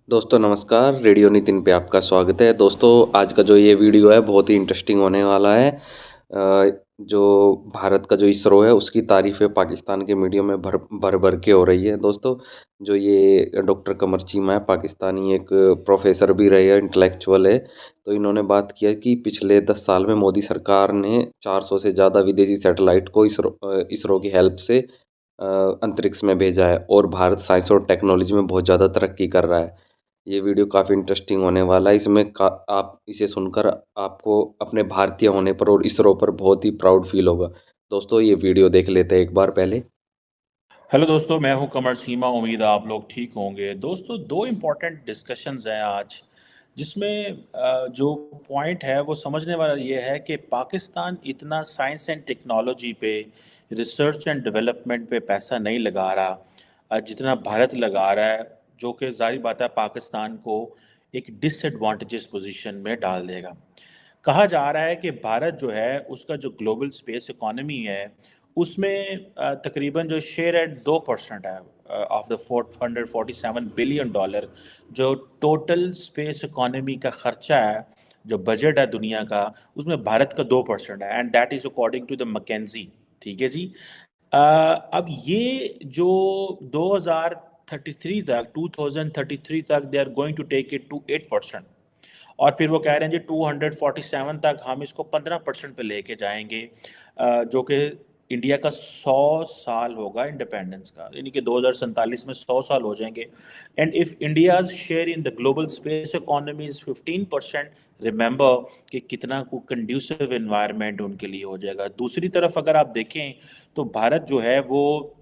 दोस्तों नमस्कार, रेडियो नितिन पे आपका स्वागत है। दोस्तों आज का जो ये वीडियो है बहुत ही इंटरेस्टिंग होने वाला है। जो भारत का जो इसरो है उसकी तारीफ़ें पाकिस्तान के मीडिया में भर-भर के हो रही है। दोस्तों जो ये डॉक्टर कमर चीमा है, पाकिस्तानी एक प्रोफ़ेसर भी रहे हैं, इंटेलेक्चुअल है। तो इन्होंने बात किया कि पिछले 10 साल में मोदी सरकार ने 400 से ज़्यादा विदेशी सैटेलाइट को इसरो की हेल्प से अंतरिक्ष में भेजा है और भारत साइंस और टेक्नोलॉजी में बहुत ज़्यादा तरक्की कर रहा है। ये वीडियो काफ़ी इंटरेस्टिंग होने वाला है। इसमें का आप इसे सुनकर आपको अपने भारतीय होने पर और इसरो पर बहुत ही प्राउड फील होगा। दोस्तों ये वीडियो देख लेते हैं एक बार पहले। हेलो दोस्तों, मैं हूं कमर सीमा। उम्मीद है आप लोग ठीक होंगे। दोस्तों, दो इम्पॉर्टेंट डिस्कशंस हैं आज, जिसमें जो पॉइंट है वो समझने वाला ये है कि पाकिस्तान इतना साइंस एंड टेक्नोलॉजी पे, रिसर्च एंड डेवलपमेंट पे पैसा नहीं लगा रहा जितना भारत लगा रहा है, जो कि जाहिर बात है पाकिस्तान को एक डिसएडवांटेजेस पोजीशन में डाल देगा। कहा जा रहा है कि भारत जो है उसका जो ग्लोबल स्पेस इकोनॉमी है उसमें तकरीबन जो शेयर है 2% है ऑफ द $447 बिलियन, जो टोटल स्पेस इकोनॉमी का खर्चा है, जो बजट है दुनिया का, उसमें भारत का 2% है, and that is according to the McKinsey. ठीक है जी। अब ये जो 2033 तक they are going to take it to 8%, और फिर वो कह रहे हैं जी 247 तक हम इसको 15% पे लेके जाएंगे, जो कि इंडिया का 100 साल होगा इंडिपेंडेंस का, यानी कि 2047 में 100 साल हो जाएंगे। And if India's share in the global space economy is 15%, remember कि कितना को कंड्यूसिव इन्वायरमेंट उनके लिए हो जाएगा। दूसरी तरफ अगर आप देखें तो भारत जो है वो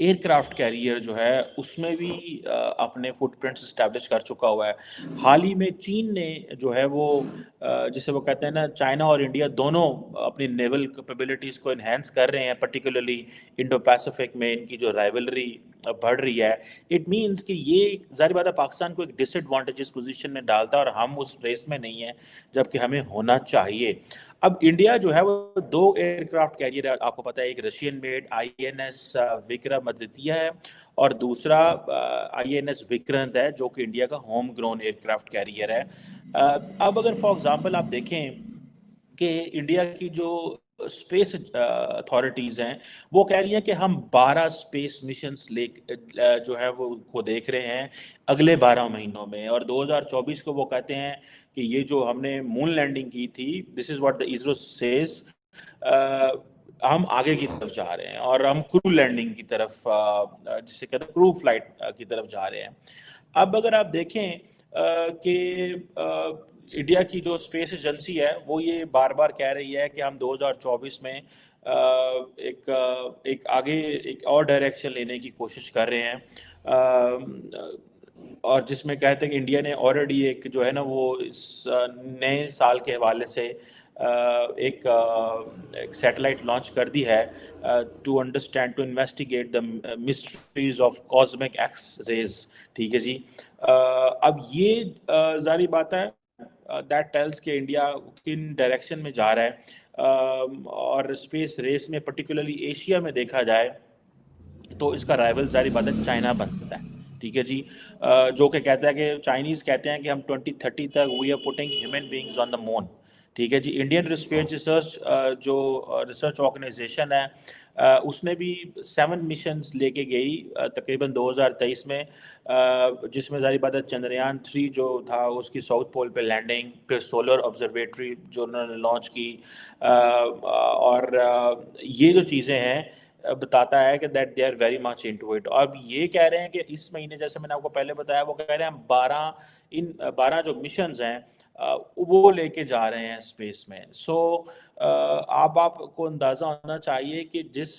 एयरक्राफ्ट कैरियर जो है उसमें भी अपने फुटप्रिंट्स इस्टेब्लिश कर चुका हुआ है। हाल ही में चीन ने जो है वो जिसे वो कहते हैं ना, चाइना और इंडिया दोनों अपनी नेवल कैपेबिलिटीज़ को इन्हेंस कर रहे हैं, पर्टिकुलरली इंडो पैसिफिक में इनकी जो राइवलरी बढ़ रही है। इट मीन्स कि ये जाहिर बात है पाकिस्तान को एक डिसएडवांटेजेस पोजीशन में डालता है, और हम उस रेस में नहीं है जबकि हमें होना चाहिए। अब इंडिया जो है वो दो एयरक्राफ्ट कैरियर है, आपको पता है, एक Russian made INS Vikram Aditya है, और दूसरा INS विक्रांत है, जो कि इंडिया का होम ग्रोन एयरक्राफ्ट कैरियर है। अब अगर फॉर एग्जांपल आप देखें कि इंडिया की जो स्पेस अथॉरिटीज़ हैं वो कह रही हैं कि हम 12 स्पेस मिशंस ले जो है वो को देख रहे हैं अगले 12 महीनों में, और 2024 को वो कहते हैं कि ये जो हमने मून लैंडिंग की थी, this is what the ISRO says, हम आगे की तरफ जा रहे हैं और हम क्रू लैंडिंग की तरफ, जिसे कहते हैं क्रू फ्लाइट की तरफ जा रहे हैं। अब अगर आप देखें कि इंडिया की जो स्पेस एजेंसी है वो ये बार बार कह रही है कि हम 2024 में एक आगे एक और डायरेक्शन लेने की कोशिश कर रहे हैं, और जिसमें कहते हैं कि इंडिया ने ऑलरेडी एक जो है ना वो इस नए साल के हवाले से एक सैटेलाइट लॉन्च कर दी है, to understand, to investigate the mysteries of cosmic X rays. ठीक है जी। अब ये जारी बात है, दैट टेल्स कि इंडिया किन डायरेक्शन में जा रहा है, और स्पेस रेस में पर्टिकुलरली एशिया में देखा जाए तो इसका राइवल जारी बात है चाइना बनता है। ठीक है जी। जो कि कहता है कि चाइनीज़ कहते हैं कि हम 2030 तक we are putting human beings on the moon. ठीक है जी। इंडियन स्पेस रिसर्च जो रिसर्च ऑर्गेनाइजेशन है, उसने भी 7 मिशंस लेके गई तकरीबन 2023 में, जिसमें जारी बात है चंद्रयान 3 जो था उसकी साउथ पोल पे लैंडिंग, फिर सोलर ऑब्जर्वेटरी जो उन्होंने लॉन्च की, और ये जो चीज़ें हैं बताता है कि that they are very much into it. अब ये कह रहे हैं कि इस महीने, जैसे मैंने आपको पहले बताया, वो कह रहे हैं हम 12 जो मिशंस हैं वो लेके जा रहे हैं स्पेस में। सो अब आपको अंदाज़ा होना चाहिए कि जिस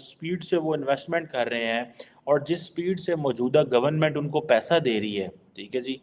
स्पीड से वो इन्वेस्टमेंट कर रहे हैं और जिस स्पीड से मौजूदा गवर्नमेंट उनको पैसा दे रही है, ठीक है जी,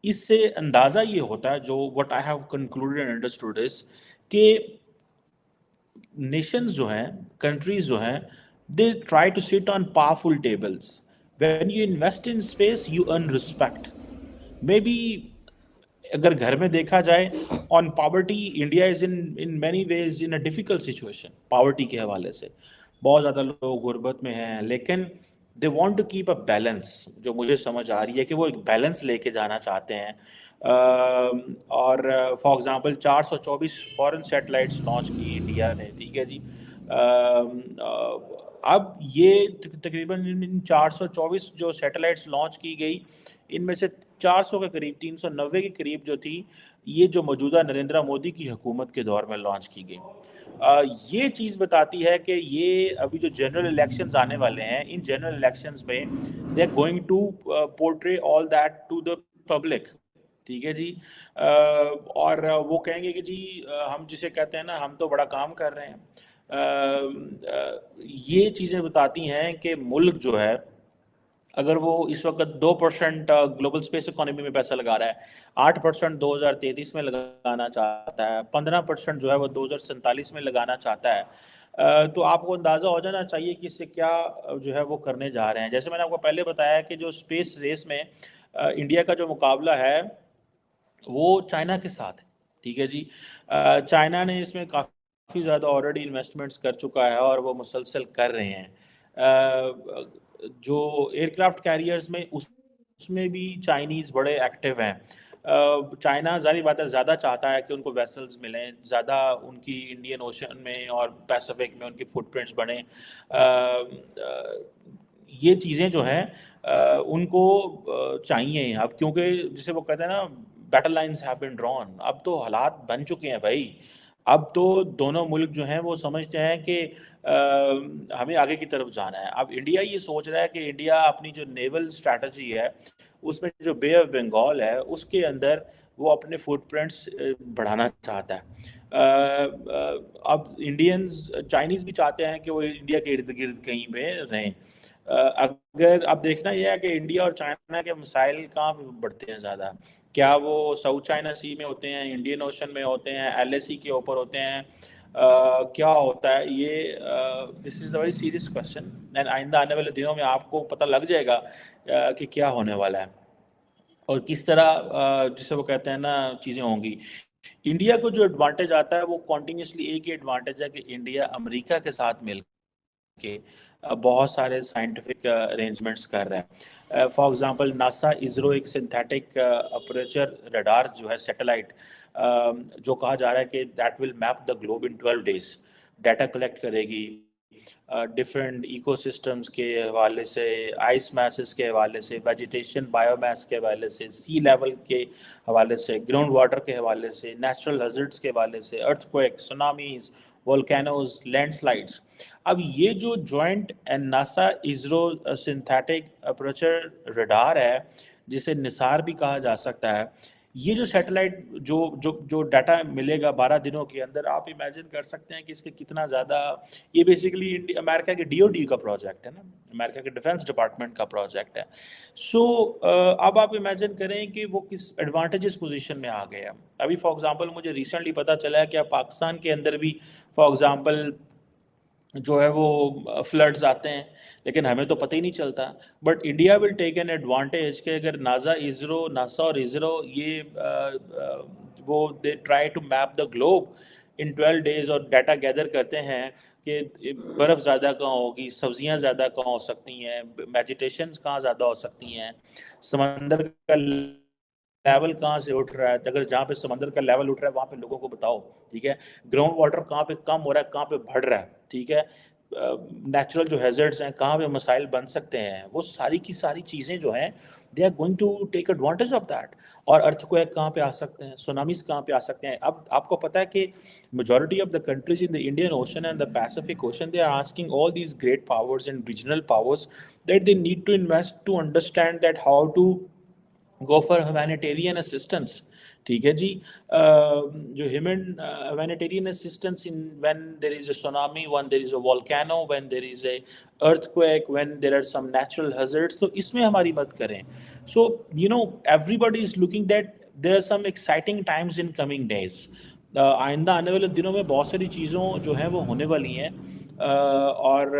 इससे अंदाज़ा ये होता है, जो what I have concluded and understood is कि नेशंस जो हैं, कंट्रीज जो हैं, they try to sit on powerful tables. When you invest in space you earn respect. Maybe अगर घर में देखा जाए, on poverty India is in in many ways in a difficult situation. Poverty के हवाले से बहुत ज़्यादा लोग गुर्बत में हैं, लेकिन they want to keep a balance, जो मुझे समझ आ रही है कि वो एक बैलेंस लेके जाना चाहते हैं। और for example 424 foreign satellites launch की इंडिया ने, ठीक है जी। अब ये तकरीबन इन 424 जो सैटेलाइट्स लॉन्च की गई, इनमें से 400 के करीब, 390 के करीब जो थी, ये जो मौजूदा नरेंद्र मोदी की हुकूमत के दौर में लॉन्च की गई। ये चीज़ बताती है कि ये अभी जो जनरल इलेक्शंस आने वाले हैं, इन जनरल इलेक्शंस में they are going to portray all that to the public, ठीक है जी। और वो कहेंगे कि जी हम जिसे कहते हैं ना, हम तो बड़ा काम कर रहे हैं। ये चीज़ें बताती हैं कि मुल्क जो है, अगर वो इस वक्त 2% ग्लोबल स्पेस इकोनॉमी में पैसा लगा रहा है, 8% 2033 में लगाना चाहता है, 15% जो है वो 2047 में लगाना चाहता है, तो आपको अंदाज़ा हो जाना चाहिए कि इससे क्या जो है वो करने जा रहे हैं। जैसे मैंने आपको पहले बताया कि जो स्पेस रेस में इंडिया का जो मुकाबला है वो चाइना के साथ है, ठीक है जी। चाइना ने इसमें काफ़ी ज़्यादा ऑलरेडी इन्वेस्टमेंट्स कर चुका है और वो मुसलसल कर रहे हैं। जो एयरक्राफ्ट कैरियर्स में उसमें भी चाइनीज़ बड़े एक्टिव हैं। चाइना ज़ाहिर बात है ज़्यादा चाहता है कि उनको वेसल्स मिलें, ज़्यादा उनकी इंडियन ओशन में और पैसिफिक में उनकी फुटप्रिंट्स बने। ये चीज़ें जो हैं उनको चाहिए अब, क्योंकि जिसे वो कहते हैं ना, battle lines have been drawn. अब तो हालात बन चुके हैं भाई। अब तो दोनों मुल्क जो हैं वो समझते हैं कि हमें आगे की तरफ जाना है। अब इंडिया ये सोच रहा है कि इंडिया अपनी जो नेवल स्ट्रैटेजी है, उसमें जो बे ऑफ बंगाल है उसके अंदर वो अपने फुटप्रिंट्स बढ़ाना चाहता है। अब इंडियंस, चाइनीज़ भी चाहते हैं कि वो इंडिया के इर्द गिर्द कहीं पे रहें। अगर अब देखना यह है कि इंडिया और चाइना के मसाइल कहाँ पे बढ़ते हैं ज़्यादा, क्या वो साउथ चाइना सी में होते हैं, इंडियन ओशन में होते हैं, एलएसी के ऊपर होते हैं, क्या होता है ये? This is a very serious question, and आइंदा आने वाले दिनों में आपको पता लग जाएगा कि क्या होने वाला है और किस तरह जिसे वो कहते हैं ना चीज़ें होंगी। इंडिया को जो एडवांटेज आता है वो कॉन्टीन्यूसली एक ही एडवांटेज है कि इंडिया अमेरिका के साथ मिल के बहुत सारे साइंटिफिक अरेंजमेंट्स कर रहा है। फॉर एग्जांपल नासा इसरो एक सिंथेटिक अपर्चर रडार जो है सैटेलाइट, जो कहा जा रहा है कि that will map the globe in 12 days, data collect करेगी डिफरेंट इकोसिस्टम्स के हवाले से, आइस मैसेस के हवाले से, वेजिटेशन बायोमास के हवाले से, सी लेवल के हवाले से, ग्राउंड वाटर के हवाले से, नेचुरल हज़ार्ड्स के हवाले से, अर्थक्वेक, सुनामीज, वोल्केनोज, लैंडस्लाइड्स। अब ये जो joint and NASA ISRO synthetic aperture radar है, जिसे निसार भी कहा जा सकता है, ये जो सैटेलाइट जो जो जो डाटा मिलेगा 12 दिनों के अंदर, आप इमेजिन कर सकते हैं कि इसके कितना ज़्यादा, ये बेसिकली अमेरिका के डीओडी का प्रोजेक्ट है ना, अमेरिका के डिफेंस डिपार्टमेंट का प्रोजेक्ट है। सो अब आप इमेजिन करें कि वो किस एडवांटेजेस पोजीशन में आ गया। अभी फॉर एग्जांपल मुझे रिसेंटली पता चला है कि अब पाकिस्तान के अंदर भी फॉर एग्जांपल जो है वो फ्लड्स आते हैं, लेकिन हमें तो पता ही नहीं चलता। But India will take an advantage कि अगर नासा और इसरो ये वो they try to map the globe in 12 days और डाटा गैदर करते हैं कि बर्फ़ ज़्यादा कहाँ होगी, सब्जियां ज़्यादा कहाँ हो सकती हैं, वेजिटेशंस कहाँ ज़्यादा हो सकती हैं, समंदर का लेवल कहाँ से उठ रहा है, अगर जहाँ पे समंदर का लेवल उठ रहा है वहाँ पे लोगों को बताओ, ठीक है। ग्राउंड वाटर कहाँ पे कम हो रहा है, कहाँ पे बढ़ रहा है, ठीक है। नेचुरल जो हैजर्ड्स हैं, कहाँ पे मसाइल बन सकते हैं, वो सारी की सारी चीज़ें जो हैं, they are going to take advantage of that. और अर्थक्वेक कहाँ पे आ सकते हैं, सुनामीज कहाँ पे आ सकते हैं। अब आपको पता है कि majority of the countries in the Indian Ocean and the Pacific Ocean, they are asking all these great powers and regional powers that they need to invest to understand that how to go for humanitarian assistance, ठीक है जी। जो humanitarian assistance in when there is a tsunami, when there is a volcano, when there is a earthquake, when there are some natural hazards, तो इसमें हमारी मदद करें। So you know everybody is looking that there are some exciting times in coming days. आइंदा आने वाले दिनों में बहुत सारी चीज़ों जो हैं वो होने वाली हैं, और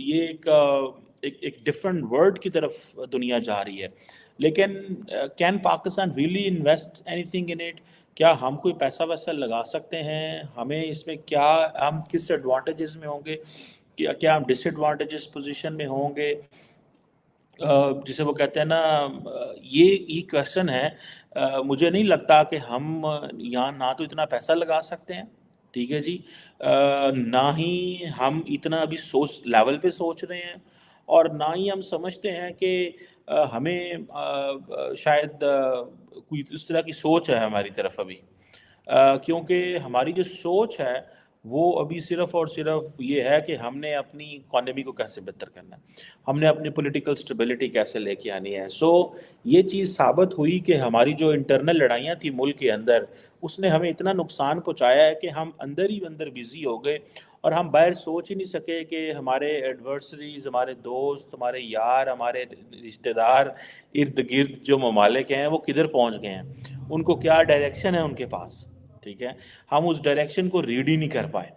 ये एक डिफरेंट वर्ल्ड की तरफ दुनिया जा रही है। लेकिन can Pakistan really invest anything in it? क्या हम कोई पैसा वैसा लगा सकते हैं? हमें इसमें क्या, हम किस एडवांटेजेस में होंगे, क्या क्या हम डिसएडवांटेजेस पोजीशन में होंगे? जिसे वो कहते हैं ना, ये क्वेश्चन है। मुझे नहीं लगता कि हम यहाँ ना तो इतना पैसा लगा सकते हैं, ठीक है जी, ना ही हम इतना अभी सोच लेवल पे सोच रहे हैं, और ना ही हम समझते हैं कि हमें शायद कोई इस तरह की सोच है हमारी तरफ अभी। क्योंकि हमारी जो सोच है वो अभी सिर्फ और सिर्फ ये है कि हमने अपनी इकॉनमी को कैसे बेहतर करना है, हमने अपनी पॉलिटिकल स्टेबिलिटी कैसे लेके आनी है। सो ये चीज़ साबित हुई कि हमारी जो इंटरनल लड़ाइयाँ थी मुल्क के अंदर, उसने हमें इतना नुकसान पहुँचाया है कि हम अंदर ही अंदर बिजी हो गए, और हम बाहर सोच ही नहीं सके कि हमारे एडवर्सरीज, हमारे दोस्त, हमारे यार, हमारे रिश्तेदार, इर्द गिर्द जो ममालिक हैं वो किधर पहुँच गए हैं, उनको क्या डायरेक्शन है उनके पास, ठीक है। हम उस डायरेक्शन को रीड ही नहीं कर पाए।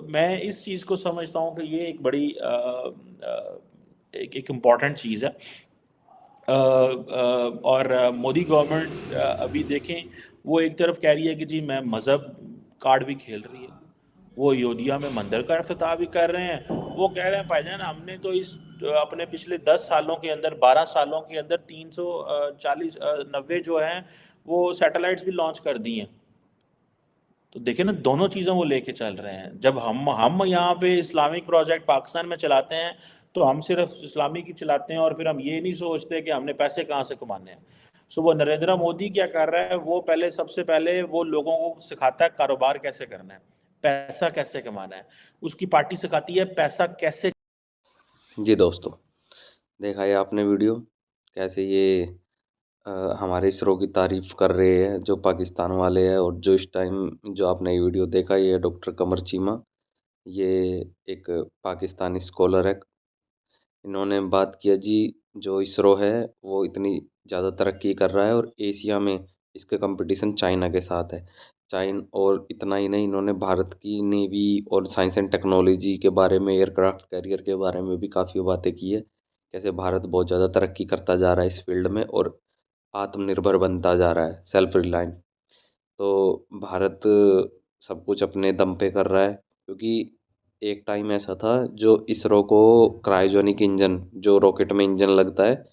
मैं इस चीज़ को समझता हूँ कि ये एक बड़ी एक इम्पॉर्टेंट चीज़ है। और मोदी गवर्नमेंट अभी देखें, वो एक तरफ कह रही है कि जी मैं मज़हब कार्ड भी खेल रही है, वो अयोध्या में मंदिर का अफ्ताह भी कर रहे हैं। वो कह रहे हैं भाईजान, हमने तो इस अपने पिछले 10 सालों के अंदर, 12 सालों के अंदर 340 90 जो हैं वो सैटेलाइट्स भी लॉन्च कर दी हैं। तो देखिए ना, दोनों चीज़ों को लेके चल रहे हैं। जब हम यहाँ पे इस्लामिक प्रोजेक्ट पाकिस्तान में चलाते हैं, तो हम सिर्फ इस्लामी की चलाते हैं, और फिर हम ये नहीं सोचते कि हमने पैसे कहाँ से कमाने हैं। वो नरेंद्र मोदी क्या कर रहा है, वो पहले, सबसे पहले वो लोगों को सिखाता है कारोबार कैसे करना है, पैसा कैसे कमाना है। उसकी पार्टी सिखाती है पैसा कैसे। जी दोस्तों, देखा है आपने वीडियो कैसे ये अ, हमारे इसरो की तारीफ कर रहे हैं जो पाकिस्तान वाले हैं। और जो इस टाइम जो आपने ये वीडियो देखा, ये डॉक्टर कमर चीमा, ये एक पाकिस्तानी स्कॉलर है। इन्होंने बात किया जी, जो इसरो है वो इतनी ज़्यादा तरक्की कर रहा है और एशिया में इसके कंपटीशन चाइना के साथ है। चाइन और इतना ही नहीं, इन्होंने भारत की नेवी और साइंस एंड टेक्नोलॉजी के बारे में, एयरक्राफ्ट कैरियर के बारे में भी काफ़ी बातें की है। कैसे भारत बहुत ज़्यादा तरक्की करता जा रहा है इस फील्ड में और आत्मनिर्भर बनता जा रहा है, सेल्फ रिलायंट। तो भारत सब कुछ अपने दम पे कर रहा है, क्योंकि एक टाइम ऐसा था जो इसरो को क्रायोजेनिक इंजन, जो रॉकेट में इंजन लगता है,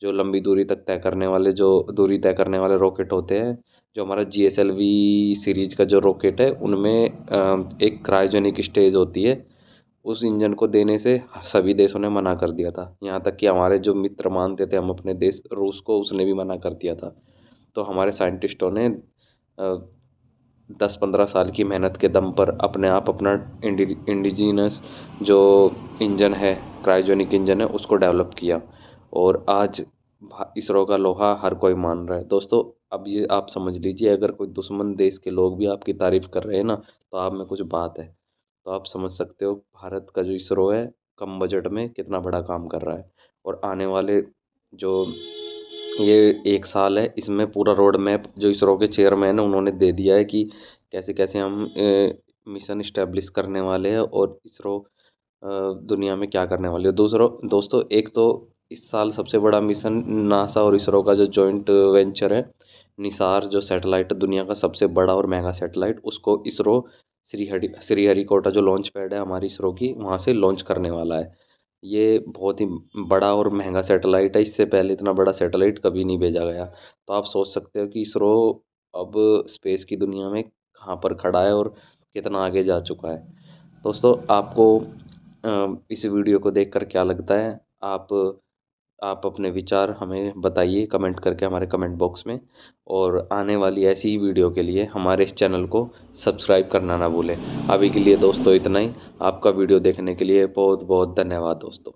जो लंबी दूरी तक तय करने वाले, जो दूरी तय करने वाले रॉकेट होते हैं, जो हमारा GSLV सीरीज का जो रॉकेट है उनमें एक क्रायोजेनिक स्टेज होती है। उस इंजन को देने से सभी देशों ने मना कर दिया था, यहाँ तक कि हमारे जो मित्र मानते थे हम अपने देश रूस को, उसने भी मना कर दिया था। तो हमारे साइंटिस्टों ने 10-15 साल की मेहनत के दम पर अपने आप अपना इंडिजीनस जो इंजन है, क्रायोजेनिक इंजन है, उसको डेवलप किया। और आज इसरो का लोहा हर कोई मान रहा है दोस्तों। अब ये आप समझ लीजिए, अगर कोई दुश्मन देश के लोग भी आपकी तारीफ कर रहे हैं ना, तो आप में कुछ बात है। तो आप समझ सकते हो भारत का जो इसरो है कम बजट में कितना बड़ा काम कर रहा है। और आने वाले जो ये 1 साल है, इसमें पूरा रोड मैप जो इसरो के चेयरमैन है उन्होंने दे दिया है कि कैसे कैसे हम मिशन इस्टेब्लिश करने वाले हैं और इसरो दुनिया में क्या करने वाले हैं। दूसरों दोस्तों, एक तो इस साल सबसे बड़ा मिशन नासा और इसरो का जो जॉइंट वेंचर है, निसार, जो सैटेलाइट है दुनिया का सबसे बड़ा और महंगा सैटेलाइट, उसको इसरो श्रीहरिकोटा जो लॉन्च पैड है हमारी इसरो की, वहाँ से लॉन्च करने वाला है। ये बहुत ही बड़ा और महंगा सैटेलाइट है, इससे पहले इतना बड़ा सैटेलाइट कभी नहीं भेजा गया। तो आप सोच सकते हो कि इसरो अब स्पेस की दुनिया में कहाँ पर खड़ा है और कितना आगे जा चुका है। दोस्तों, आपको इस वीडियो को देखकर क्या लगता है? आप अपने विचार हमें बताइए कमेंट करके हमारे कमेंट बॉक्स में। और आने वाली ऐसी ही वीडियो के लिए हमारे इस चैनल को सब्सक्राइब करना ना भूलें। अभी के लिए दोस्तों इतना ही। आपका वीडियो देखने के लिए बहुत बहुत धन्यवाद दोस्तों।